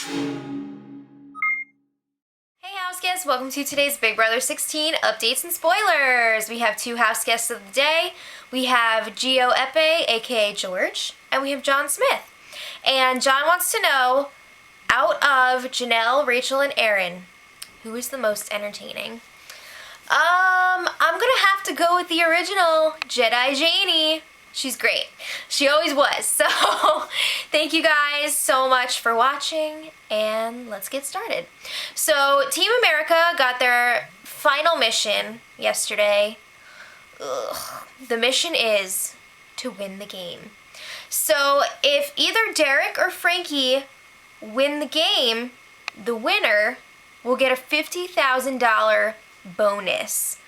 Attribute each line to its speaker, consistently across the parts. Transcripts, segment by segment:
Speaker 1: Hey Houseguests, welcome to today's Big Brother 16 updates and spoilers. We have two house guests of the day. We have Gio Epe, aka George, and we have John Smith. And John wants to know, out of Janelle, Rachel, and Aaron, who is the most entertaining? I'm gonna have to go with the original, Jedi Janie. She's great. She always was. So, thank you guys so much for watching, and let's get started. So, Team America got their final mission yesterday. The mission is to win the game. So, if either Derek or Frankie win the game, the winner will get a $50,000 bonus.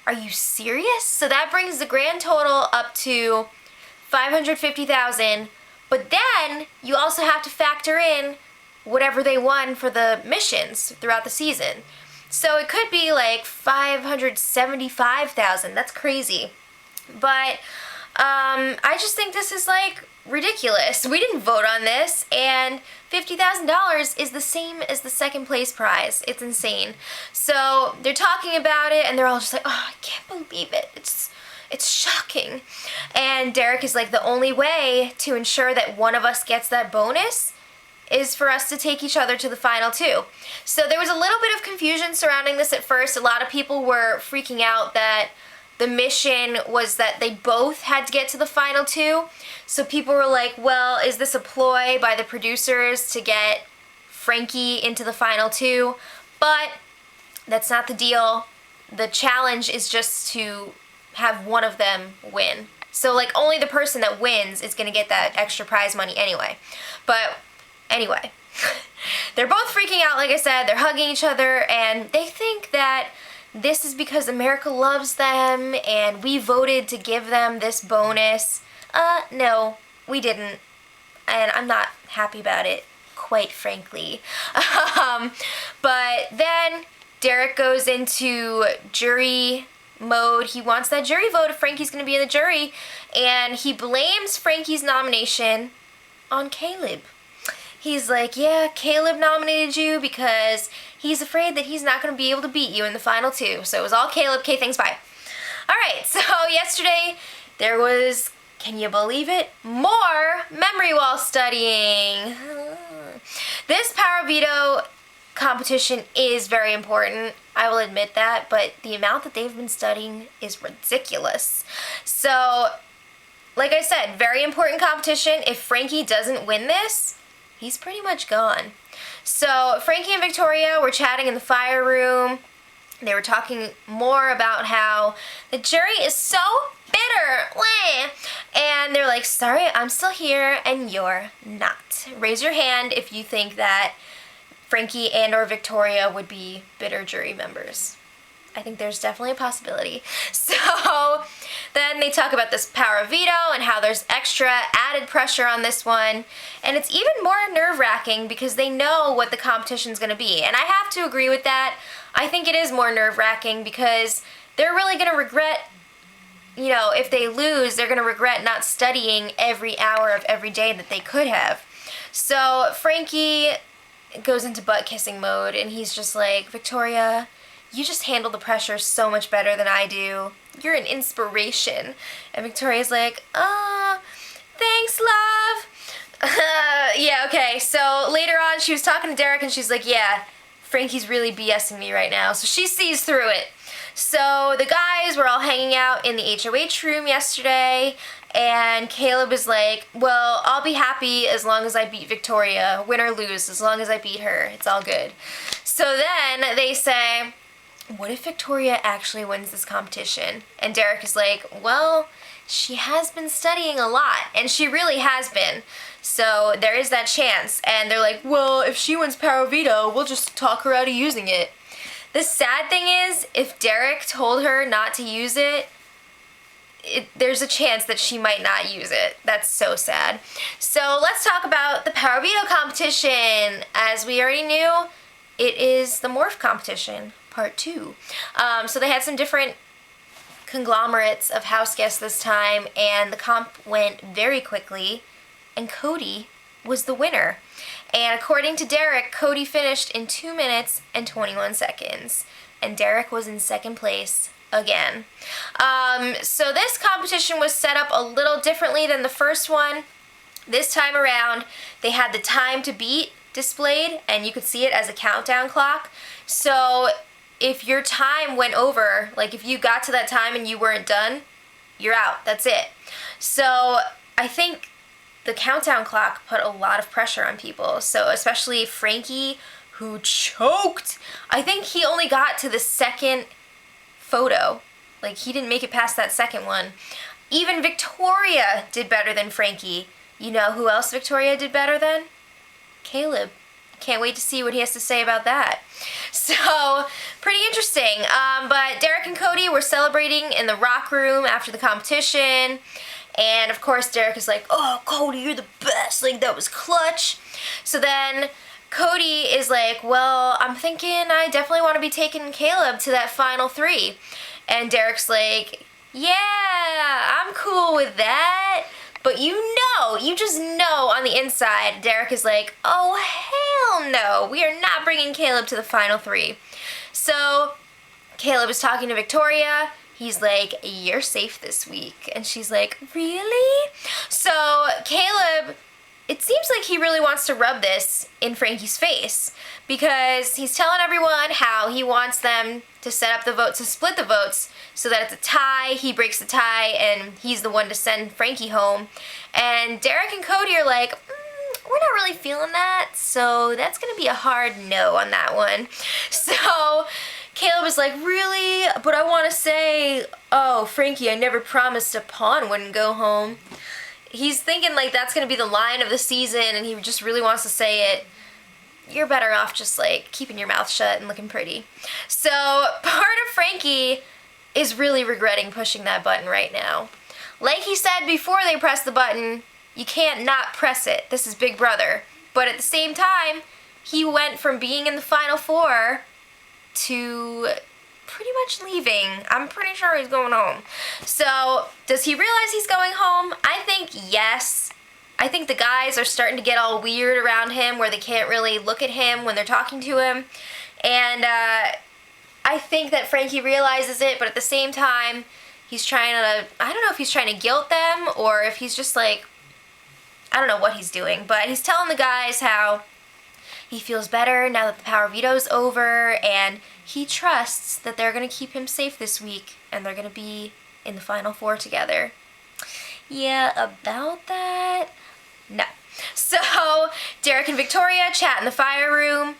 Speaker 1: Are you serious? So that brings the grand total up to $550,000, but then you also have to factor in whatever they won for the missions throughout the season. So it could be like $575,000. That's crazy. But I just think this is like ridiculous. We didn't vote on this, and $50,000 is the same as the second place prize. It's insane. So they're talking about it, and they're all just like, oh, I can't believe it. It's shocking. And Derek is like, the only way to ensure that one of us gets that bonus is for us to take each other to the final two. So there was a little bit of confusion surrounding this at first. A lot of people were freaking out that the mission was that they both had to get to the final two. So people were like, well, is this a ploy by the producers to get Frankie into the final two? But that's not the deal. The challenge is just to have one of them win. So like only the person that wins is gonna get that extra prize money anyway. But anyway, they're both freaking out, like I said. They're hugging each other, and they think that this is because America loves them and we voted to give them this bonus. No, we didn't. And I'm not happy about it, quite frankly. But then Derek goes into jury mode. He wants that jury vote if Frankie's going to be in the jury, and he blames Frankie's nomination on Caleb. He's like, yeah, Caleb nominated you because he's afraid that he's not going to be able to beat you in the final two. So it was all Caleb. Okay, thanks, bye. Alright, so yesterday there was, can you believe it, more memory wall studying. This power veto competition is very important. I will admit that, but the amount that they've been studying is ridiculous. So, like I said, very important competition. If Frankie doesn't win this, he's pretty much gone. So Frankie and Victoria were chatting in the fire room. They were talking more about how the jury is so bitter. And they're like, sorry, I'm still here and you're not. Raise your hand if you think that Frankie and or Victoria would be bitter jury members. I think there's definitely a possibility. So then they talk about this power veto and how there's extra added pressure on this one. And it's even more nerve-wracking because they know what the competition's going to be. And I have to agree with that. I think it is more nerve-wracking because they're really going to regret, you know, if they lose, they're going to regret not studying every hour of every day that they could have. So Frankie goes into butt-kissing mode, and he's just like, Victoria, you just handle the pressure so much better than I do. You're an inspiration. And Victoria's like, thanks, love. Yeah, okay. So later on, she was talking to Derek, and she's like, yeah, Frankie's really BSing me right now. So she sees through it. So the guys were all hanging out in the HOH room yesterday, and Caleb is like, well, I'll be happy as long as I beat Victoria. Win or lose, as long as I beat her. It's all good. So then they say, what if Victoria actually wins this competition? And Derek is like, well, she has been studying a lot, and she really has been. So there is that chance. And they're like, well, if she wins power veto, we'll just talk her out of using it. The sad thing is, if Derek told her not to use it, there's a chance that she might not use it. That's so sad. So let's talk about the power veto competition. As we already knew, it is the morph competition, part 2. So they had some different conglomerates of house guests this time, and the comp went very quickly, and Cody was the winner. And according to Derek, Cody finished in 2 minutes and 21 seconds. And Derek was in second place again. So this competition was set up a little differently than the first one. This time around, they had the time to beat displayed, and you could see it as a countdown clock. So if your time went over, like if you got to that time and you weren't done, you're out. That's it. So I think the countdown clock put a lot of pressure on people. So especially Frankie, who choked. I think he only got to the second photo. Like, he didn't make it past that second one. Even Victoria did better than Frankie. You know who else Victoria did better than? Caleb. Can't wait to see what he has to say about that. So, pretty interesting. But Derek and Cody were celebrating in the rock room after the competition. And, of course, Derek is like, oh, Cody, you're the best. Like, that was clutch. So then Cody is like, well, I'm thinking I definitely want to be taking Caleb to that final 3. And Derek's like, yeah, I'm cool with that. But you just know on the inside, Derek is like, oh, hell no. We are not bringing Caleb to the final 3. So Caleb is talking to Victoria. He's like, you're safe this week. And she's like, really? So Caleb, it seems like he really wants to rub this in Frankie's face, because he's telling everyone how he wants them to set up the votes, to split the votes, so that it's a tie, he breaks the tie, and he's the one to send Frankie home. And Derek and Cody are like, we're not really feeling that, so that's going to be a hard no on that one. So Caleb is like, really? But I want to say, oh, Frankie, I never promised a pawn wouldn't go home. He's thinking like that's going to be the line of the season, and he just really wants to say it. You're better off just like keeping your mouth shut and looking pretty. So part of Frankie is really regretting pushing that button right now. Like he said before they pressed the button, you can't not press it. This is Big Brother. But at the same time, he went from being in the final 4 to pretty much leaving. I'm pretty sure he's going home. So does he realize he's going home? I think yes. I think the guys are starting to get all weird around him, where they can't really look at him when they're talking to him. And I think that Frankie realizes it, but at the same time, he's trying to, I don't know if he's trying to guilt them, or if he's just like, I don't know what he's doing, but he's telling the guys how he feels better now that the power veto's over, and he trusts that they're going to keep him safe this week, and they're going to be in the final 4 together. Yeah, about that? No. So, Derek and Victoria chat in the fire room.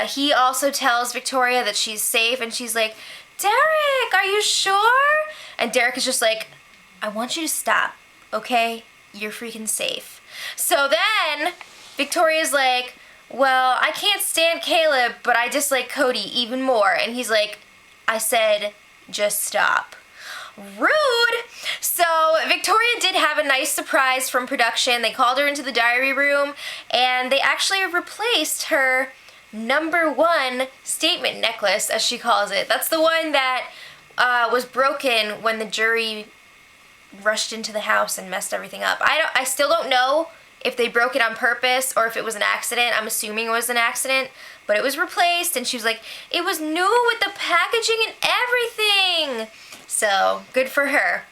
Speaker 1: He also tells Victoria that she's safe, and she's like, Derek, are you sure? And Derek is just like, I want you to stop, okay? You're freaking safe. So then, Victoria's like, well, I can't stand Caleb, but I dislike Cody even more. And he's like, I said, just stop. Rude! So Victoria did have a nice surprise from production. They called her into the diary room, and they actually replaced her #1 statement necklace, as she calls it. That's the one that was broken when the jury rushed into the house and messed everything up. I still don't know if they broke it on purpose or if it was an accident. I'm assuming it was an accident, but it was replaced, and she was like, it was new with the packaging and everything. So, good for her.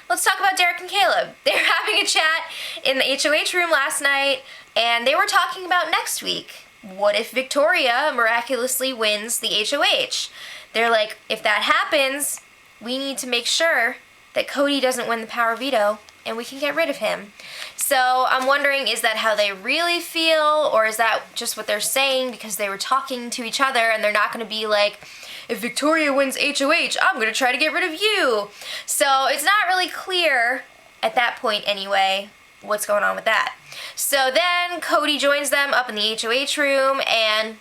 Speaker 1: Let's talk about Derek and Caleb. They were having a chat in the HOH room last night, and they were talking about next week. What if Victoria miraculously wins the HOH? They're like, if that happens, we need to make sure that Cody doesn't win the power veto, and we can get rid of him. So I'm wondering, is that how they really feel, or is that just what they're saying because they were talking to each other and they're not going to be like, if Victoria wins HOH, I'm going to try to get rid of you. So it's not really clear, at that point anyway, what's going on with that. So then Cody joins them up in the HOH room, and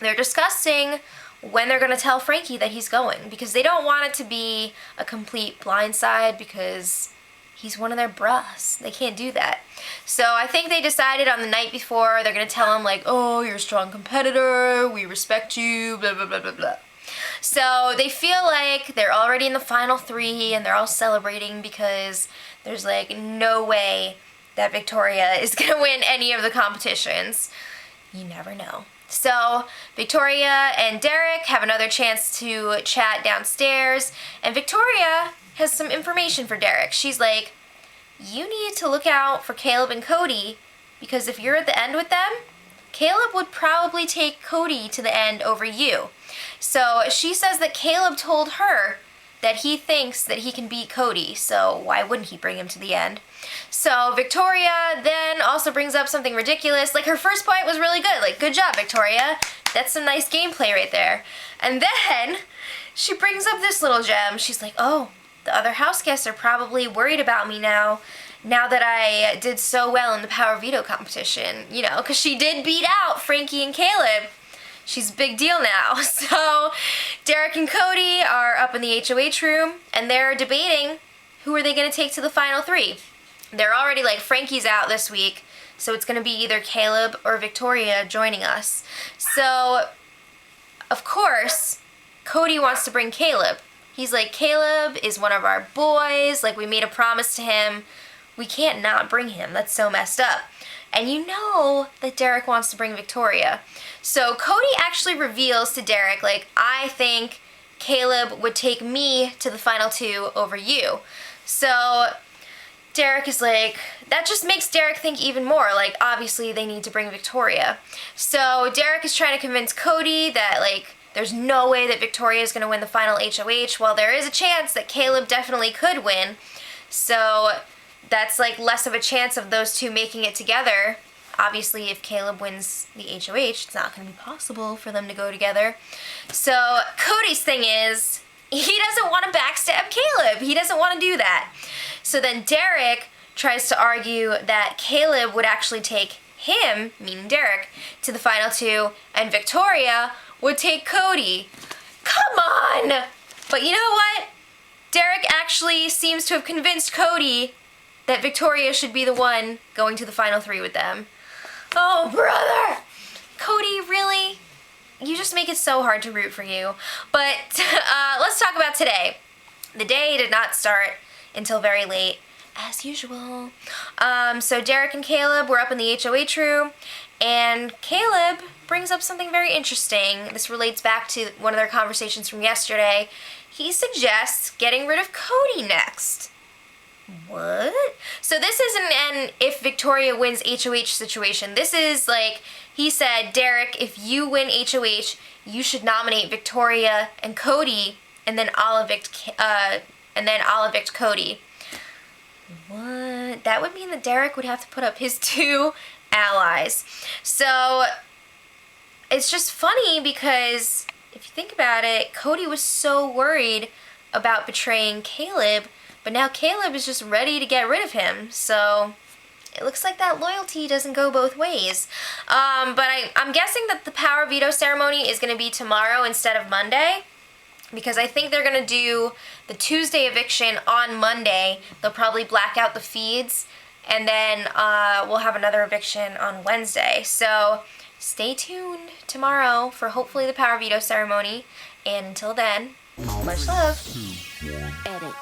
Speaker 1: they're discussing when they're going to tell Frankie that he's going, because they don't want it to be a complete blindside, because he's one of their bros. They can't do that. So I think they decided on the night before they're going to tell him, like, oh, you're a strong competitor, we respect you, blah, blah, blah, blah, blah. So they feel like they're already in the final 3, and they're all celebrating because there's, like, no way that Victoria is going to win any of the competitions. You never know. So Victoria and Derek have another chance to chat downstairs, and Victoria has some information for Derek. She's like, you need to look out for Caleb and Cody, because if you're at the end with them, Caleb would probably take Cody to the end over you. So she says that Caleb told her that he thinks that he can beat Cody, so why wouldn't he bring him to the end? So Victoria then also brings up something ridiculous. Like, her first point was really good. Like, good job, Victoria. That's some nice gameplay right there. And then she brings up this little gem. She's like, oh, the other house guests are probably worried about me now that I did so well in the Power Veto competition. You know, because she did beat out Frankie and Caleb. She's a big deal now. So Derek and Cody are up in the HOH room, and they're debating who are they going to take to the final three. They're already like, Frankie's out this week, so it's going to be either Caleb or Victoria joining us. So, of course, Cody wants to bring Caleb. He's like, Caleb is one of our boys. Like, we made a promise to him. We can't not bring him. That's so messed up. And you know that Derek wants to bring Victoria. So Cody actually reveals to Derek, like, I think Caleb would take me to the final two over you. So Derek is like, that just makes Derek think even more. Like, obviously they need to bring Victoria. So Derek is trying to convince Cody that, like, there's no way that Victoria is going to win the final HOH. Well, there is a chance that Caleb definitely could win. So that's like less of a chance of those two making it together. Obviously, if Caleb wins the HOH, it's not going to be possible for them to go together. So Cody's thing is, he doesn't want to backstab Caleb. He doesn't want to do that. So then Derek tries to argue that Caleb would actually take him, meaning Derek, to the final two, and Victoria would take Cody. Come on! But you know what? Derek actually seems to have convinced Cody that Victoria should be the one going to the final three with them. Oh, brother! Cody, really? You just make it so hard to root for you. But let's talk about today. The day did not start until very late, as usual. So Derek and Caleb were up in the HOH room, and Caleb brings up something very interesting. This relates back to one of their conversations from yesterday. He suggests getting rid of Cody next. What? So this isn't an if Victoria wins HOH situation. This is like, he said, Derek, if you win HOH, you should nominate Victoria and Cody, and then I'll evict Cody. What? That would mean that Derek would have to put up his two allies. So it's just funny because if you think about it, Cody was so worried about betraying Caleb, but now Caleb is just ready to get rid of him. So it looks like that loyalty doesn't go both ways. But I'm guessing that the Power Veto ceremony is going to be tomorrow instead of Monday, because I think they're going to do the Tuesday eviction on Monday. They'll probably black out the feeds, and then we'll have another eviction on Wednesday. So stay tuned tomorrow for hopefully the Power Veto ceremony. And until then, much love.
Speaker 2: Edit.